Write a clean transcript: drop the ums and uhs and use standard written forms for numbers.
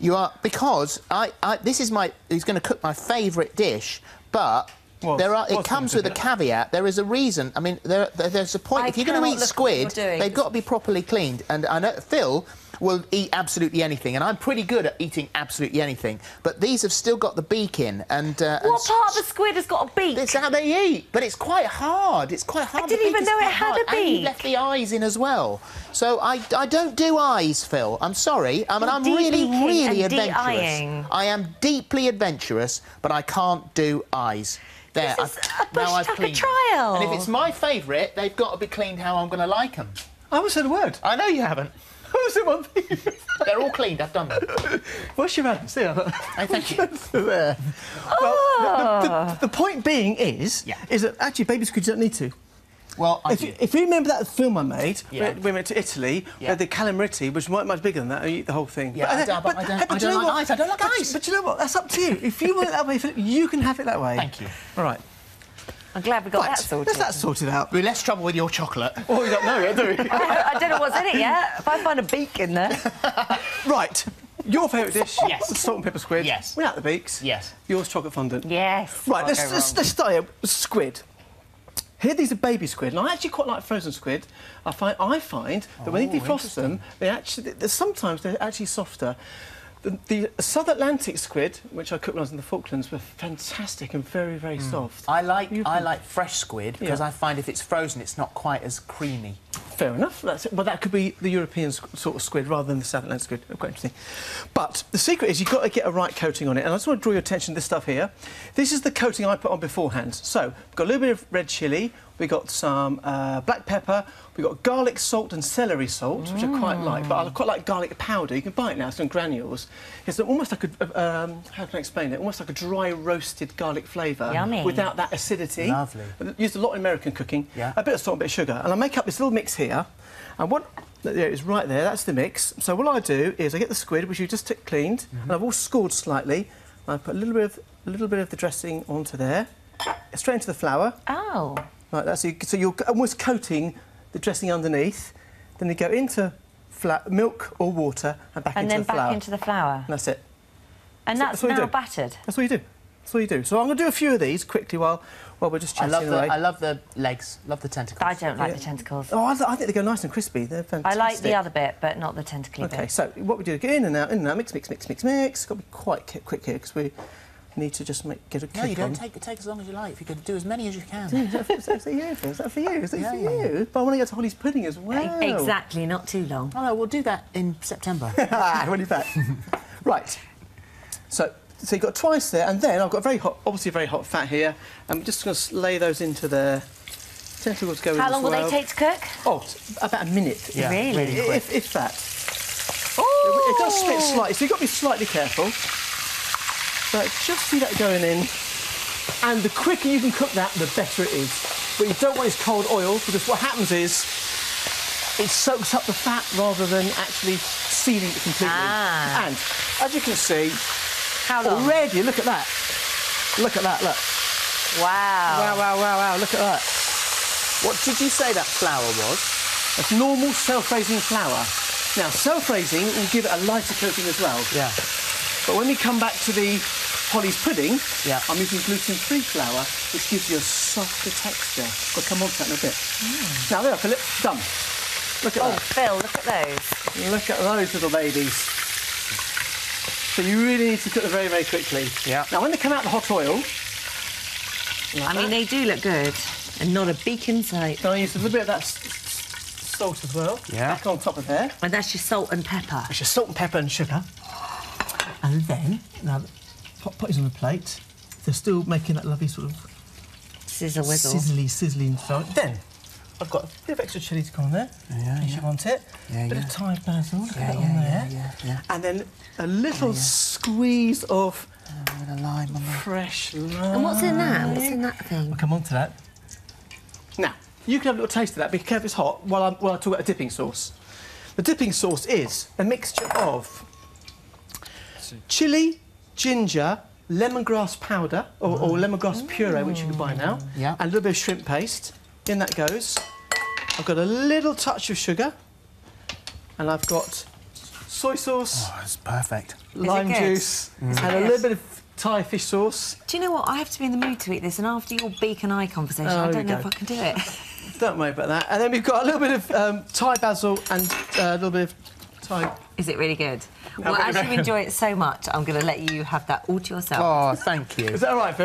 You are, because this is he's going to cook my favourite dish, but it comes with a caveat. There is a reason. I mean, there's a point. If you're going to eat squid, they've got to be properly cleaned. And I know Phil will eat absolutely anything, and I'm pretty good at eating absolutely anything. But these have still got the beak in, and what part of the squid has got a beak? That's how they eat, but it's quite hard. It's quite hard. I didn't even know it had a beak. And you left the eyes in as well. So I don't do eyes, Phil. I'm sorry. I mean, I'm really adventurous. I am deeply adventurous, but I can't do eyes. There, this is a bush tucker trial. And if it's my favourite, they've got to be cleaned how I'm going to like them. I haven't said a word. I know you haven't. I said one thing. They're all cleaned. I've done them. What's your hand? See, thank you. There. Well, the point being is that actually baby squid don't need to. Well, if you remember that film I made, where we went to Italy, where the calamari was much bigger than that, I eat the whole thing. Yeah, I don't like ice. I don't like ice. But you know what? That's up to you. If you want it that way, Philip, you can have it that way. Thank you. All right. I'm glad we got that sorted. Let's that sorted out. We're less trouble with your chocolate. Oh, we don't know yet, do we? I don't know what's in it yet. If I find a beak in there. Right. Your favourite dish? Yes. The salt and pepper squid? Yes. Without the beaks? Yes. Yours chocolate fondant? Yes. Right, let's start here. Squid. Here, these are baby squid, and I actually quite like frozen squid. I find that when you defrost them, sometimes they're actually softer. The South Atlantic squid, which I cooked when I was in the Falklands, were fantastic and very, very soft. I like fresh squid because I find if it's frozen, it's not quite as creamy. Fair enough. But that could be the European sort of squid rather than the South Atlantic squid. Quite interesting. But the secret is you've got to get a right coating on it. And I just want to draw your attention to this stuff here. This is the coating I put on beforehand. So we've got a little bit of red chilli. We've got some black pepper. We've got garlic salt and celery salt, which I quite like. But I quite like garlic powder. You can buy it now. It's in granules. It's almost like a... how can I explain it? Almost like a dry roasted garlic flavour. Yummy. Without that acidity. Lovely. Used a lot in American cooking. Yeah. A bit of salt, a bit of sugar. And I make up this little mix here. And what... There it is, right there. That's the mix. So what I do is I get the squid, which you just cleaned, and I've all scored slightly. I put a little bit of the dressing onto there, straight into the flour. Oh. Like that. So you're almost coating the dressing underneath. Then you go into milk or water and back into the flour. And then back into the flour. And that's it. And that's now battered. That's what you do. That's what you do. So I'm going to do a few of these quickly while we're just chatting away. I love the legs, love the tentacles. I don't like the tentacles. Oh, I think they go nice and crispy. They're fantastic. I like the other bit, but not the tentacly bit. OK, so what we do, get in and out, mix. Got to be quite quick here, because we need to just get a kick on. No, you don't take as long as you like. If you can do as many as you can. Is that for you? Is that for you? But I want to get to Holly's pudding as well. Exactly, not too long. Oh, no, we'll do that in September. When you're back. Right. So you've got twice there, and then I've got obviously very hot fat here. I'm just going to lay those into there. Tentacles go in as well. How long will they take to cook? Oh, about a minute. Yeah, really quick. If that. Oh! It does split slightly, so you've got to be slightly careful. But just see that going in. And the quicker you can cook that, the better it is. What you don't want is cold oil, because what happens is it soaks up the fat rather than actually sealing it completely. And as you can see, how long? Already, look at that. Look at that, look. Wow. Wow, look at that. What did you say that flour was? That's normal self-raising flour. Now, self-raising will give it a lighter coating as well. Yeah. But when we come back to the Holly's pudding, I'm using gluten-free flour, which gives you a softer texture. We'll come on to that in a bit. Now, there, Philip, done. Look at that. Oh, Phil, look at those. Look at those little babies. So you really need to cook them very, very quickly. Yeah. Now, when they come out of the hot oil... I mean, they do look good, and not a beak in sight. Now, I use a little bit of that salt as well. Yeah. Back on top of there. And that's your salt and pepper. It's your salt and pepper and sugar. And then, now, put these on the plate. They're still making that lovely sort of... Sizzle whizzle. Sizzling sound. Then, I've got a bit of extra chilli to go on there, in case you want it. A bit of Thai basil, look at that on there. And then a little squeeze of lime on fresh lime. And what's in that? What's in that thing? We'll come on to that. Now, you can have a little taste of that. Be careful it's hot while I talk about a dipping sauce. The dipping sauce is a mixture of chilli, ginger, lemongrass powder, or lemongrass puree, which you can buy now, and a little bit of shrimp paste. In that goes. I've got a little touch of sugar, and I've got soy sauce. Oh, it's perfect. Lime juice. And a little bit of Thai fish sauce. Do you know what? I have to be in the mood to eat this, and after your beak and eye conversation, I don't know if I can do it. Don't worry about that. And then we've got a little bit of Thai basil and a little bit of Thai... Is it really good? Well, as you enjoy it so much, I'm going to let you have that all to yourself. Oh, thank you. Is that all right, Phil?